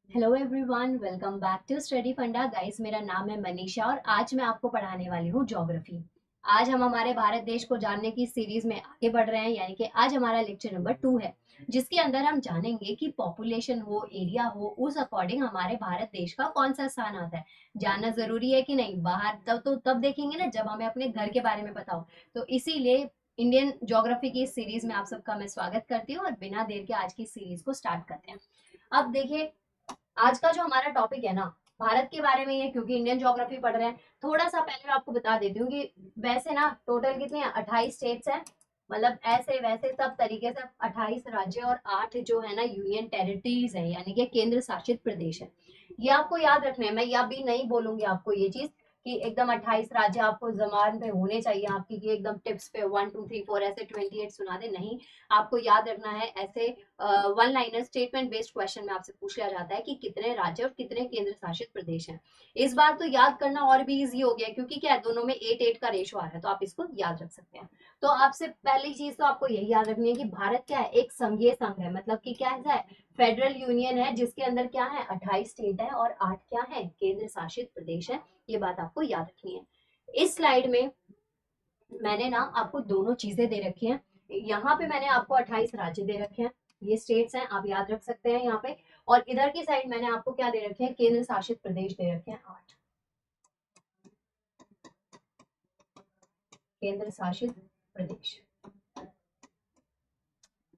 Hello everyone, welcome back to study funda guys. मेरा नाम है मनीषा और आज मैं आपको पढ़ाने वाली हूँ ज्योग्राफी। आज हम हमारे भारत देश को जानने की सीरीज में आगे बढ़ रहे हैं, यानी कि आज हमारा लेक्चर नंबर 2 है, जिसके अंदर हम जानेंगे कि पॉपुलेशन हो, एरिया हो, उस अकॉर्डिंग हमारे भारत देश का कौन सा स्थान आता है। जानना जरूरी है कि नहीं? बाहर तब देखेंगे ना जब हमें अपने घर के बारे में पता हो। तो इसीलिए इंडियन ज्योग्राफी की इस सीरीज में आप सबका मैं स्वागत करती हूँ और बिना देर के आज की सीरीज को स्टार्ट करते हैं। अब देखिए, आज का जो हमारा टॉपिक है ना, भारत के बारे में ही है, क्योंकि इंडियन ज्योग्राफी पढ़ रहे हैं। थोड़ा सा पहले मैं आपको बता देती हूँ कि वैसे ना टोटल कितने हैं, 28 स्टेट्स हैं। मतलब ऐसे वैसे सब तरीके से 28 राज्य और 8 जो है ना यूनियन टेरिटरीज है, यानी कि केंद्र शासित प्रदेश है। ये आपको याद रखना है। मैं ये अभी नहीं बोलूंगी आपको ये चीज कि एकदम 28 राज्य आपको जबान पे होने चाहिए आपकी, कि एकदम टिप्स पे 1 2 3 4 ऐसे 28 सुना दे, नहीं। आपको याद रखना है ऐसे one liner statement based question में आपसे पूछ लिया जाता है कि कितने राज्य और कितने केंद्र शासित प्रदेश हैं। इस बार तो याद करना और भी इजी हो गया, क्योंकि क्या है, दोनों में 8 8 का रेशो आ रहा है, तो आप इसको याद रख सकते हैं। तो आपसे पहली चीज तो आपको यही याद रखनी है कि भारत क्या है, एक संघीय संघ है। मतलब कि क्या है, फेडरल यूनियन है, जिसके अंदर क्या है, 28 स्टेट है और 8 क्या है, केंद्र शासित प्रदेश है। ये बात आपको याद रखनी है। इस स्लाइड में मैंने ना आपको दोनों चीजें दे रखी हैं। यहाँ पे मैंने आपको 28 राज्य दे रखे हैं, ये स्टेट्स हैं, आप याद रख सकते हैं यहाँ पे। और इधर की साइड मैंने आपको क्या दे रखे हैं, केंद्र शासित प्रदेश दे रखे हैं 8 केंद्र शासित प्रदेश।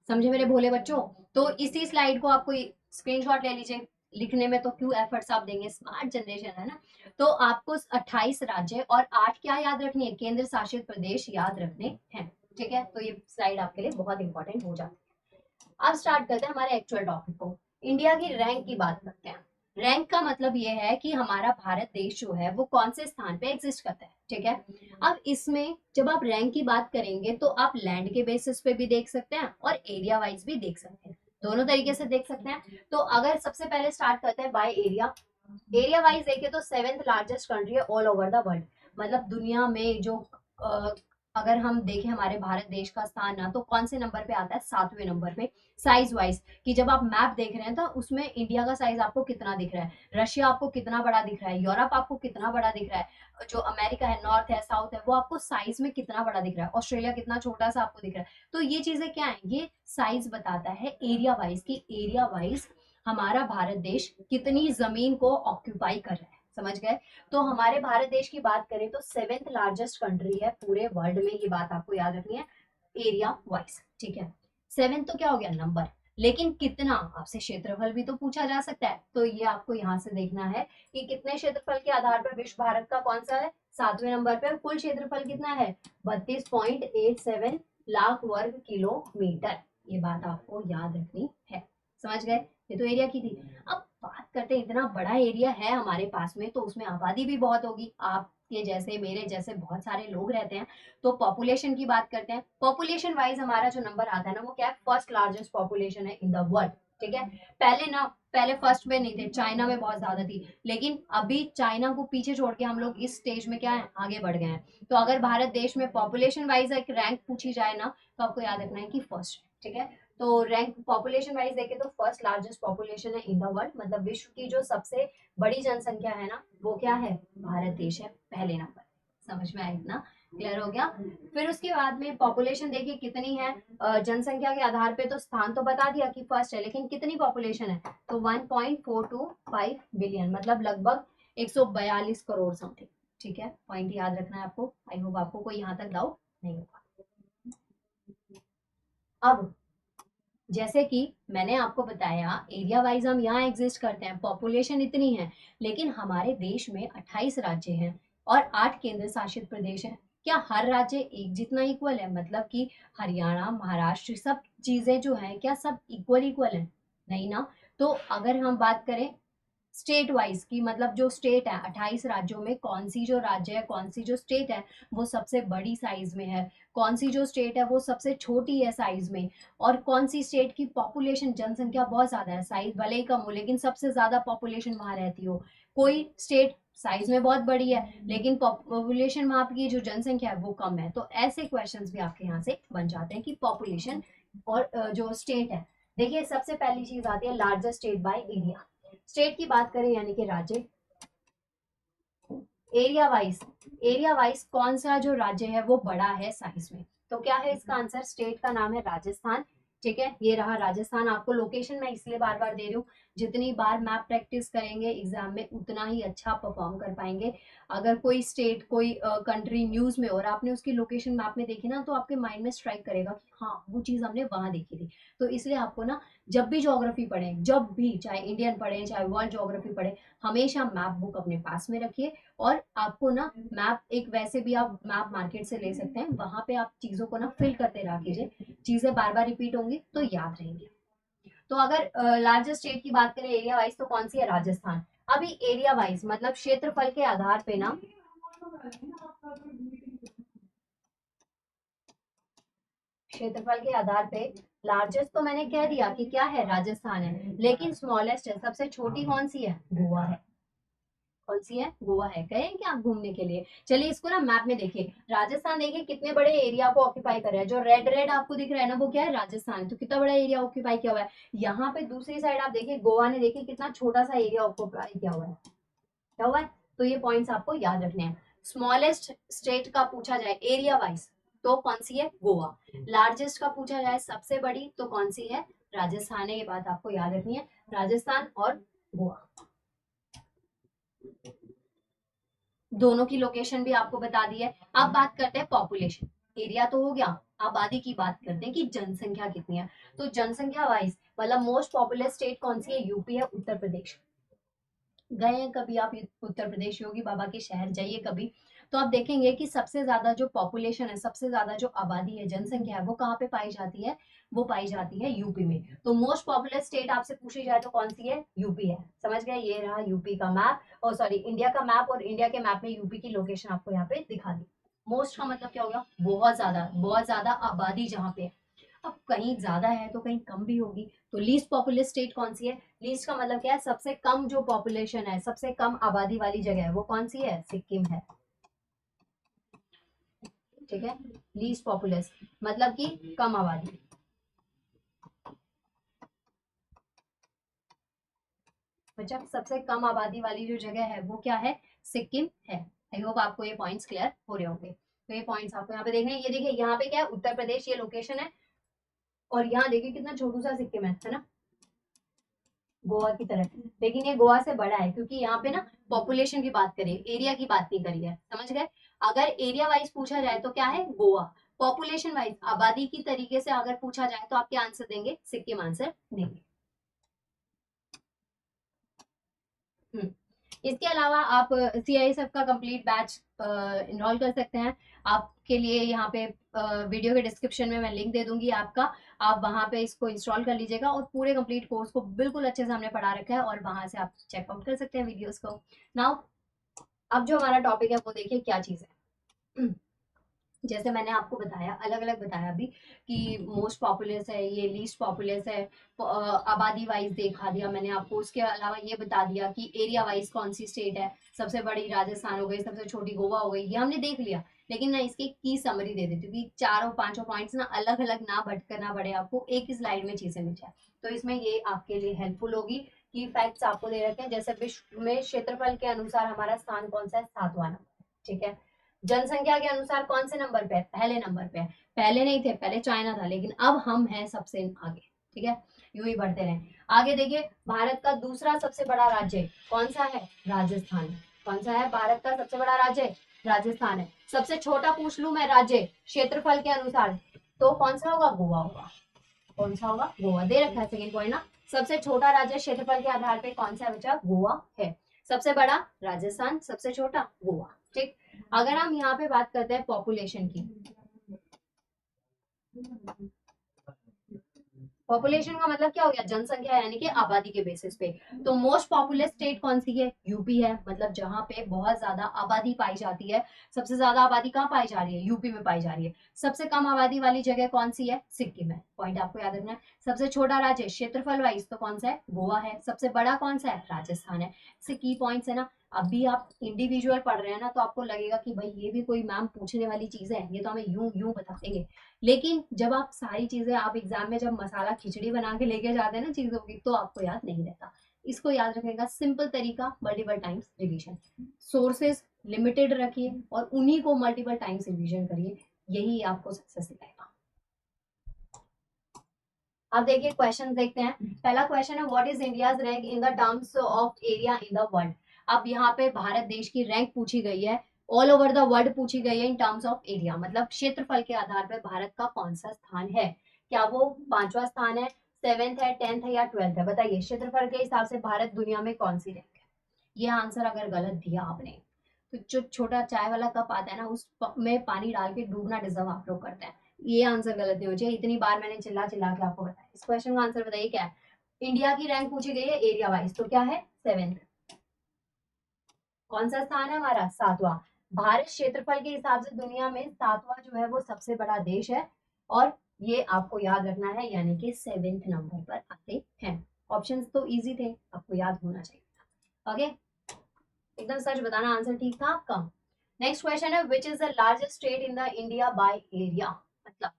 समझे मेरे भोले बच्चों? तो इसी स्लाइड को आपको स्क्रीनशॉट ले लीजिए। लिखने में तो क्यों एफर्ट्स आप देंगे, स्मार्ट जनरेशन है ना। तो आपको 28 राज्य और 8 क्या याद रखनी है, केंद्र शासित प्रदेश याद रखने हैं। ठीक है, तो ये स्लाइड आपके लिए बहुत इंपॉर्टेंट हो जाती है। अब स्टार्ट करते हैं हमारे एक्चुअल टॉपिक को। इंडिया की रैंक की बात करते हैं। रैंक का मतलब ये है कि हमारा भारत देश जो है वो कौन से स्थान पे एग्जिस्ट करता है। ठीक है, अब इसमें जब आप रैंक की बात करेंगे तो आप लैंड के बेसिस पे भी देख सकते हैं और एरिया वाइज भी देख सकते हैं, दोनों तरीके से देख सकते हैं। तो अगर सबसे पहले स्टार्ट करते हैं बाय एरिया। एरिया वाइज देखें तो 7th लार्जेस्ट कंट्री है ऑल ओवर द वर्ल्ड। मतलब दुनिया में जो अगर हम देखें हमारे भारत देश का स्थान ना, तो कौन से नंबर पे आता है, 7वें नंबर पे। साइज वाइज कि जब आप मैप देख रहे हैं तो उसमें इंडिया का साइज आपको कितना दिख रहा है, रशिया आपको कितना बड़ा दिख रहा है, यूरोप आपको कितना बड़ा दिख रहा है, जो अमेरिका है, नॉर्थ है, साउथ है, वो आपको साइज में कितना बड़ा दिख रहा है, ऑस्ट्रेलिया कितना छोटा सा आपको दिख रहा है। तो ये चीजें क्या है, ये साइज बताता है एरिया वाइज, की एरिया वाइज हमारा भारत देश कितनी जमीन को ऑक्यूपाई कर रहा है। समझ गए? तो हमारे भारत देश की बात करें तो 7th लार्जेस्ट कंट्री है पूरे वर्ल्ड में, ये बात आपको याद रखनी है एरिया वाइज। ठीक है, 7 तो क्या हो गया नंबर, लेकिन कितना, आपसे क्षेत्रफल भी तो पूछा जा सकता है। तो ये आपको यहाँ से देखना है कि कितने क्षेत्रफल के आधार पर विश्व भारत का कौन सा है, 7वें नंबर पर। कुल क्षेत्रफल कितना है, 32.87 लाख वर्ग किलोमीटर। ये बात आपको याद रखनी है। समझ गए? ये तो एरिया की थी। अब बात करते हैं, इतना बड़ा एरिया है हमारे पास में, तो उसमें आबादी भी बहुत होगी, आपके जैसे मेरे जैसे बहुत सारे लोग रहते हैं। तो पॉपुलेशन की बात करते हैं। पॉपुलेशन वाइज हमारा जो नंबर आता है ना, वो क्या है, फर्स्ट लार्जेस्ट पॉपुलेशन है इन द वर्ल्ड। ठीक है, पहले ना, पहले फर्स्ट में नहीं थे, चाइना में बहुत ज्यादा थी, लेकिन अभी चाइना को पीछे छोड़ के हम लोग इस स्टेज में क्या है, आगे बढ़ गए हैं। तो अगर भारत देश में पॉपुलेशन वाइज एक रैंक पूछी जाए ना, तो आपको याद रखना है कि फर्स्ट। ठीक है, तो रैंक पॉपुलेशन वाइज देखें तो फर्स्ट लार्जेस्ट पॉपुलेशन है इन द वर्ल्ड, मतलब विश्व की जो सबसे बड़ी जनसंख्या है ना, वो क्या है, भारत देश है पहले नंबर। समझ में आया इतना? क्लियर हो गया? फिर उसके बाद में पॉपुलेशन देखिए कितनी है, जनसंख्या के आधार पे तो स्थान तो बता दिया कि फर्स्ट है, लेकिन कितनी पॉपुलेशन है, तो 1.425 बिलियन, मतलब लगभग 142 करोड़ समथिंग। ठीक है, पॉइंट याद रखना है आपको। आई होप आपको कोई यहाँ तक डाउट नहीं होगा। अब जैसे कि मैंने आपको बताया, एरिया वाइज हम यहाँ एग्जिस्ट करते हैं, पॉपुलेशन इतनी है, लेकिन हमारे देश में 28 राज्य हैं और 8 केंद्र शासित प्रदेश हैं। क्या हर राज्य एक जितना इक्वल है? मतलब कि हरियाणा, महाराष्ट्र, सब चीजें जो है क्या सब इक्वल इक्वल है? नहीं ना। तो अगर हम बात करें स्टेट वाइज की, मतलब जो स्टेट है 28 राज्यों में, कौन सी जो राज्य है, कौन सी जो स्टेट है वो सबसे बड़ी साइज में है, कौन सी जो स्टेट है वो सबसे छोटी है साइज में, और कौन सी स्टेट की पॉपुलेशन जनसंख्या बहुत ज्यादा है, साइज भले ही कम हो लेकिन सबसे ज्यादा पॉपुलेशन वहां रहती हो। कोई स्टेट साइज में बहुत बड़ी है लेकिन पॉपुलेशन वहां की जो जनसंख्या है वो कम है। तो ऐसे क्वेश्चंस भी आपके यहाँ से बन जाते हैं कि पॉपुलेशन और जो स्टेट है। देखिए सबसे पहली चीज आती है largest state by area. State की बात करें यानी कि राज्य, एरिया वाइज कौन सा जो राज्य है वो बड़ा है साइज में, तो क्या है इसका आंसर, स्टेट का नाम है राजस्थान। ठीक है, ये रहा राजस्थान। आपको लोकेशन मैं इसलिए बार बार दे रही हूँ, जितनी बार मैप प्रैक्टिस करेंगे एग्जाम में उतना ही अच्छा परफॉर्म कर पाएंगे। अगर कोई स्टेट कोई कंट्री न्यूज में और आपने उसकी लोकेशन मैप में देखी ना, तो आपके माइंड में स्ट्राइक करेगा कि हाँ वो चीज हमने वहां देखी थी। तो इसलिए आपको ना जब भी ज्योग्राफी पढ़े, जब भी, चाहे इंडियन पढ़े चाहे वर्ल्ड ज्योग्राफी पढ़े, हमेशा मैप बुक अपने पास में रखिए। और आपको ना मैप एक, वैसे भी आप मैप मार्केट से ले सकते हैं, वहां पे आप चीजों को ना फिल करते रहा कीजिए, चीजें बार बार रिपीट होंगी तो याद रहेंगी। तो अगर लार्जेस्ट स्टेट की बात करें एरिया वाइज तो कौन सी है, राजस्थान। अभी एरिया वाइज मतलब क्षेत्रफल के आधार पे ना, क्षेत्रफल के आधार पे लार्जेस्ट तो मैंने कह दिया कि क्या है, राजस्थान है, लेकिन स्मॉलेस्ट है, सबसे छोटी कौन सी है, गोवा है। कौन सी है, गोवा है। गए हैं क्या आप घूमने के लिए, चलिए इसको ना मैप में देखिए, राजस्थान देखिए कितने बड़े एरिया को ऑक्यूपाई कर रहा है, जो रेड रेड आपको दिख रहा है ना वो क्या है, राजस्थान। तो कितना बड़ा एरिया ऑक्यूपाई किया हुआ है। यहाँ पे दूसरी साइड आप देखिए गोवा ने, देखिए कितना छोटा सा एरिया ऑक्यूपाई किया हुआ है, क्या हुआ है। तो ये पॉइंट्स आपको याद रखने हैं। स्मॉलेस्ट स्टेट का पूछा जाए एरिया वाइज तो कौन सी है, गोवा। लार्जेस्ट का पूछा जाए सबसे बड़ी तो कौन सी है, राजस्थान है। ये बात आपको याद रखनी है, राजस्थान और गोवा दोनों की लोकेशन भी आपको बता दी है। अब बात करते हैं पॉपुलेशन, एरिया तो हो गया, आबादी की बात करते हैं कि जनसंख्या कितनी है। तो जनसंख्या वाइज मतलब मोस्ट पॉपुलर स्टेट कौन सी है, यूपी है, उत्तर प्रदेश। गए हैं कभी आप उत्तर प्रदेश, योगी बाबा के शहर जाइए कभी, तो आप देखेंगे कि सबसे ज्यादा जो पॉपुलेशन है, सबसे ज्यादा जो आबादी है, जनसंख्या है, वो कहाँ पे पाई जाती है, वो पाई जाती है यूपी में। तो मोस्ट पॉपुलर स्टेट आपसे पूछी जाए तो कौन सी है, यूपी है। समझ गए, ये रहा यूपी का मैप, और सॉरी इंडिया का मैप, और इंडिया के मैप में यूपी की लोकेशन आपको यहाँ पे दिखा दी। मोस्ट का मतलब क्या हो गया, बहुत ज्यादा आबादी जहाँ पे है। अब कहीं ज्यादा है तो कहीं कम भी होगी। तो लीस्ट पॉपुलर स्टेट कौन सी है, लीस्ट का मतलब क्या है, सबसे कम जो पॉपुलेशन है, सबसे कम आबादी वाली जगह है, वो कौन सी है, सिक्किम है। ठीक है, लीस्ट पॉपुलस मतलब कि कम आबादी। मतलब सबसे कम आबादी वाली जो जगह है वो क्या है, सिक्किम है। आई होप आपको ये पॉइंट्स क्लियर हो रहे होंगे। तो ये पॉइंट्स आपको यहाँ पे देखने हैं। ये देखिए यहाँ पे क्या है, उत्तर प्रदेश ये लोकेशन है, और यहाँ देखिए कितना छोटू सा सिक्किम है ना, गोवा की तरह। लेकिन ये गोवा से बड़ा है, क्योंकि यहाँ पे ना पॉपुलेशन की बात करें, एरिया की बात नहीं करी है। समझ गए, अगर एरिया वाइज पूछा जाए तो क्या है, गोवा। पॉपुलेशन वाइज आबादी की तरीके से अगर पूछा जाए तो आप क्या आंसर देंगे, सिक्किम आंसर देंगे। हम्म। इसके अलावा आप CISF का कंप्लीट बैच इनरोल कर सकते हैं। आपके लिए यहाँ पे वीडियो के डिस्क्रिप्शन में मैं लिंक दे दूंगी आपका, आप वहां पे इसको इंस्टॉल कर लीजिएगा, और पूरे कंप्लीट कोर्स को बिल्कुल अच्छे से हमने पढ़ा रखा है, और वहां से आप चेकआउट कर सकते हैं वीडियोस को। नाउ अब जो हमारा टॉपिक है वो देखिए क्या चीज है। जैसे मैंने आपको बताया, अलग अलग बताया अभी, कि मोस्ट पॉपुलस है, ये लीस्ट पॉपुलस है, आबादी वाइज देखा दिया मैंने आपको। उसके अलावा ये बता दिया कि एरिया वाइज कौन सी स्टेट है, सबसे बड़ी राजस्थान हो गई, सबसे छोटी गोवा हो गई, ये हमने देख लिया। लेकिन ना इसकी की समरी दे देती हूँ कि चारों पांचों पॉइंट्स ना अलग अलग ना भटकना पड़े, आपको एक ही स्लाइड में चीजें मिल जाए। तो इसमें ये आपके लिए हेल्पफुल होगी कि फैक्ट्स आपको दे रखे हैं। जैसे विश्व में क्षेत्रफल के अनुसार हमारा स्थान कौन सा है, 7वां नंबर। ठीक है, जनसंख्या के अनुसार कौन से नंबर पे है, पहले नंबर पे है। पहले नहीं थे, पहले चाइना था, लेकिन अब हम हैं सबसे आगे। ठीक है, यूं ही बढ़ते रहे। आगे देखिए, भारत का दूसरा सबसे बड़ा राज्य कौन सा है, राजस्थान। कौन सा है, भारत का सबसे बड़ा राज्य राजस्थान है। सबसे छोटा पूछ लू मैं राज्य क्षेत्रफल के अनुसार, तो कौन सा होगा, गोवा होगा। कौन सा होगा, गोवा। दे रखा है सेकंड पॉइंट ना, सबसे छोटा राज्य क्षेत्रफल के आधार पे कौन सा बचा, गोवा है। सबसे बड़ा राजस्थान, सबसे छोटा गोवा। ठीक, अगर हम यहाँ पे बात करते हैं पॉपुलेशन की, पॉपुलेशन का मतलब क्या हो गया, जनसंख्या यानी कि आबादी के बेसिस पे। तो मोस्ट पॉपुलर स्टेट कौन सी है, यूपी है, मतलब जहां पे बहुत ज्यादा आबादी पाई जाती है। सबसे ज्यादा आबादी कहाँ पाई जा रही है, यूपी में पाई जा रही है। सबसे कम आबादी वाली जगह कौन सी है, सिक्किम है। पॉइंट आपको याद रखना है। सबसे छोटा राज्य क्षेत्रफल वाइज तो कौन सा है, गोवा है। सबसे बड़ा कौन सा है, राजस्थान है। से की पॉइंट्स है ना। अभी आप इंडिविजुअल पढ़ रहे हैं ना, तो आपको लगेगा कि भाई ये भी कोई मैम पूछने वाली चीज है, ये तो हमें यूं यूं बता देंगे। लेकिन जब आप सारी चीजें, आप एग्जाम में जब मसाला खिचड़ी बना के लेके जाते हैं ना चीजों की, तो आपको याद नहीं रहता। इसको याद रखने का सिंपल तरीका multiple times revision, sources limited रखिए और उन्हीं को मल्टीपल टाइम्स रिवीजन करिए, यही आपको सक्सेस दिलाएगा। अब देखिए क्वेश्चन देखते हैं। पहला क्वेश्चन है what is India's rank in the terms of area in the world. अब यहाँ पे भारत देश की रैंक पूछी गई है, ऑल ओवर द वर्ल्ड पूछी गई है इन टर्म्स ऑफ एरिया, मतलब क्षेत्रफल के आधार पर भारत का कौन सा स्थान है। क्या वो 5वां स्थान है, 7th है, 10th है या 12th है? बताइए क्षेत्रफल के हिसाब से भारत दुनिया में कौन सी रैंक है। ये आंसर अगर गलत दिया आपने तो जो छोटा चाय वाला कप आता है ना उसमें पानी डाल के डूबना डिजर्व आप लोग करते हैं। ये आंसर गलत नहीं हो चाहिए, इतनी बार मैंने चिल्ला चिल्ला के आपको बताया। इस क्वेश्चन का आंसर बताइए क्या है। इंडिया की रैंक पूछी गई है एरिया वाइज, तो क्या है 7th। कौन सा स्थान है हमारा 7वां। भारत क्षेत्रफल के हिसाब से दुनिया में 7वां जो है वो सबसे बड़ा देश है, और ये आपको याद रखना है, यानी कि 7th नंबर पर आते हैं। ऑप्शंस तो इजी थे, आपको याद होना चाहिए था। ओके, एकदम सच बताना आंसर ठीक था आपका। नेक्स्ट क्वेश्चन है which is the largest state in the India by area, मतलब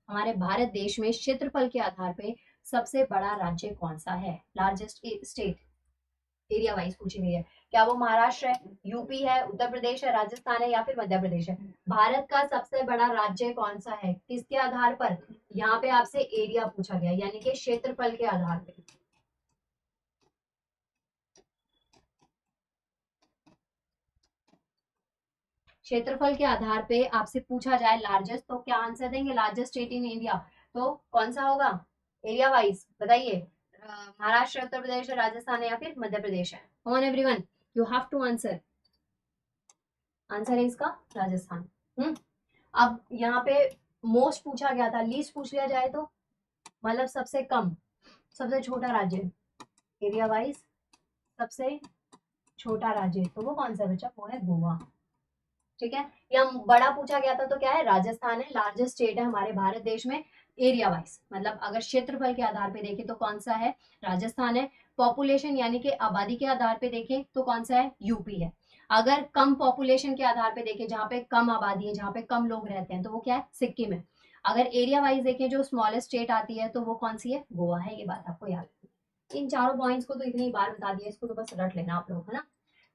हमारे भारत देश में क्षेत्रफल के आधार पे सबसे बड़ा राज्य कौन सा है। लार्जेस्ट स्टेट एरिया वाइज पूछी गई है। क्या वो महाराष्ट्र है, यूपी है, उत्तर प्रदेश है, राजस्थान है या फिर मध्य प्रदेश है। भारत का सबसे बड़ा राज्य कौन सा है, किसके आधार पर। यहाँ पे आपसे एरिया पूछा गया, यानी कि क्षेत्रफल के आधार पर। क्षेत्रफल के आधार पे आपसे पूछा जाए लार्जेस्ट, तो क्या आंसर देंगे लार्जेस्ट स्टेट इन इंडिया, तो कौन सा होगा एरिया वाइज बताइए। महाराष्ट्र, उत्तर प्रदेश, राजस्थान है या फिर मध्य प्रदेश है। On everyone you have to answer. Answer है इसका राजस्थान। अब यहाँ पे मोस्ट पूछा गया था, लीस्ट पूछ लिया जाए तो मतलब सबसे कम, सबसे छोटा राज्य एरिया वाइज, सबसे छोटा राज्य, तो वो कौन सा बचा, वो है गोवा। ठीक है, या बड़ा पूछा गया था तो क्या है राजस्थान है, लार्जेस्ट स्टेट है हमारे भारत देश में एरिया वाइज, मतलब अगर क्षेत्रफल के आधार पे देखें तो कौन सा है राजस्थान है। पॉपुलेशन यानी कि आबादी के आधार पे देखें तो कौन सा है यूपी है। अगर कम पॉपुलेशन के आधार पे देखें, जहाँ पे कम आबादी है, जहाँ पे कम लोग रहते हैं, तो वो क्या है सिक्किम है। अगर एरिया वाइज देखें जो स्मॉलेस्ट स्टेट आती है तो वो कौन सी है, गोवा है। ये बात आपको याद है। इन चारों पॉइंट्स को तो इतनी बार बता दिया, इसको तो बस रट लेना आप लोग, है ना।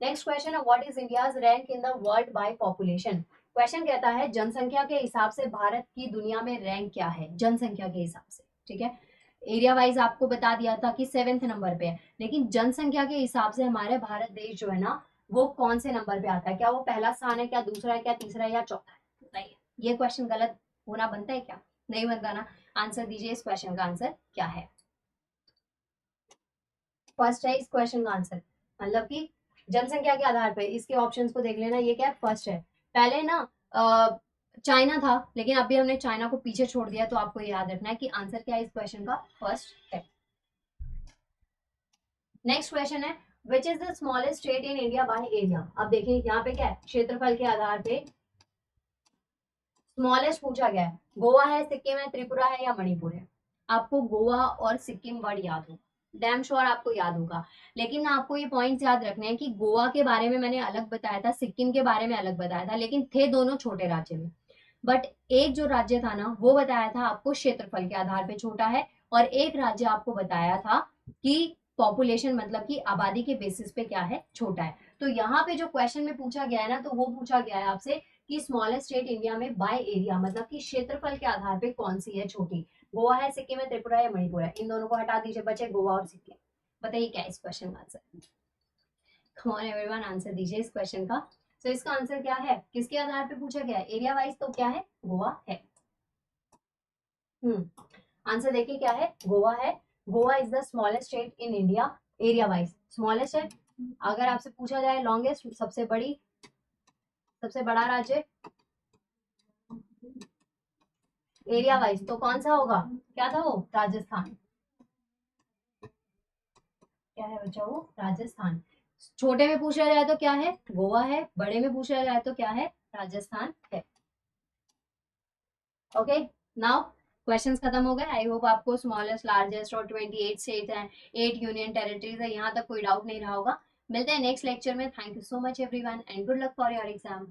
नेक्स्ट क्वेश्चन है what is India's rank in the world by population. Question कहता है जनसंख्या के हिसाब से भारत की दुनिया में रैंक क्या है, जनसंख्या के हिसाब से। ठीक है, एरिया वाइज आपको बता दिया था कि 7th नंबर पे है, लेकिन जनसंख्या के हिसाब से हमारे भारत देश जो है ना वो कौन से नंबर पे आता है। क्या वो पहला स्थान है, क्या दूसरा है, क्या तीसरा है या चौथा है, बताइए। ये क्वेश्चन गलत होना बनता है क्या, नहीं बनता ना। आंसर दीजिए, इस क्वेश्चन का आंसर क्या है। फर्स्ट है इस क्वेश्चन का आंसर, मतलब कि जनसंख्या के आधार पर इसके ऑप्शंस को देख लेना, ये क्या है फर्स्ट है। पहले ना चाइना था, लेकिन अभी हमने चाइना को पीछे छोड़ दिया, तो आपको याद रखना है कि आंसर क्या है इस क्वेश्चन का, फर्स्ट है। नेक्स्ट क्वेश्चन है which is the smallest state in India by area. अब देखिए यहाँ पे क्या है, क्षेत्रफल के आधार पे स्मॉलेस्ट पूछा गया है। गोवा है, सिक्किम है, त्रिपुरा है या मणिपुर है। आपको गोवा और सिक्किम वर्ड याद होगा, डैम श्योर आपको याद होगा, लेकिन आपको ये पॉइंट्स याद रखने हैं कि गोवा के बारे में मैंने अलग बताया था, सिक्किम के बारे में अलग बताया था, लेकिन थे दोनों छोटे राज्य में। बट एक जो राज्य था ना वो बताया था आपको क्षेत्रफल के आधार पे छोटा है, और एक राज्य आपको बताया था कि पॉपुलेशन मतलब कि आबादी के बेसिस पे क्या है छोटा है। तो यहाँ पे जो क्वेश्चन में पूछा गया है ना, तो वो पूछा गया है आपसे कि स्मॉलेस्ट स्टेट इंडिया में बाय एरिया, मतलब कि क्षेत्रफल के आधार पे कौन सी है छोटी। गोवा है, सिक्किम है, त्रिपुरा या मणिपुर है, इन दोनों को हटा दीजिए, बचे गोवा और सिक्किम। बताइए क्या इस क्वेश्चन का answer. Come on everyone answer दीजिए इस क्वेश्चन का। तो इसका आंसर क्या है, किसके आधार पे पूछा गया है एरिया वाइज, तो क्या है गोवा है। आंसर देखिए क्या है, गोवा है। Goa is the smallest state in India area wise, smallest है। अगर आपसे पूछा जाए लॉन्गेस्ट, सबसे बड़ी, सबसे बड़ा राज्य एरिया वाइज, तो कौन सा होगा, क्या था वो राजस्थान। क्या है बच्चा वो राजस्थान। छोटे में पूछा जाए तो क्या है गोवा है, बड़े में पूछा जाए तो क्या है राजस्थान है। ओके, नाउ क्वेश्चंस खत्म हो गए। आई होप आपको स्मॉलेस्ट, लार्जेस्ट और 28 स्टेट हैं, 8 यूनियन टेरिटरीज है, यहाँ तक कोई डाउट नहीं रहा होगा। मिलते हैं नेक्स्ट लेक्चर में। Thank you so much everyone and good luck for your exam.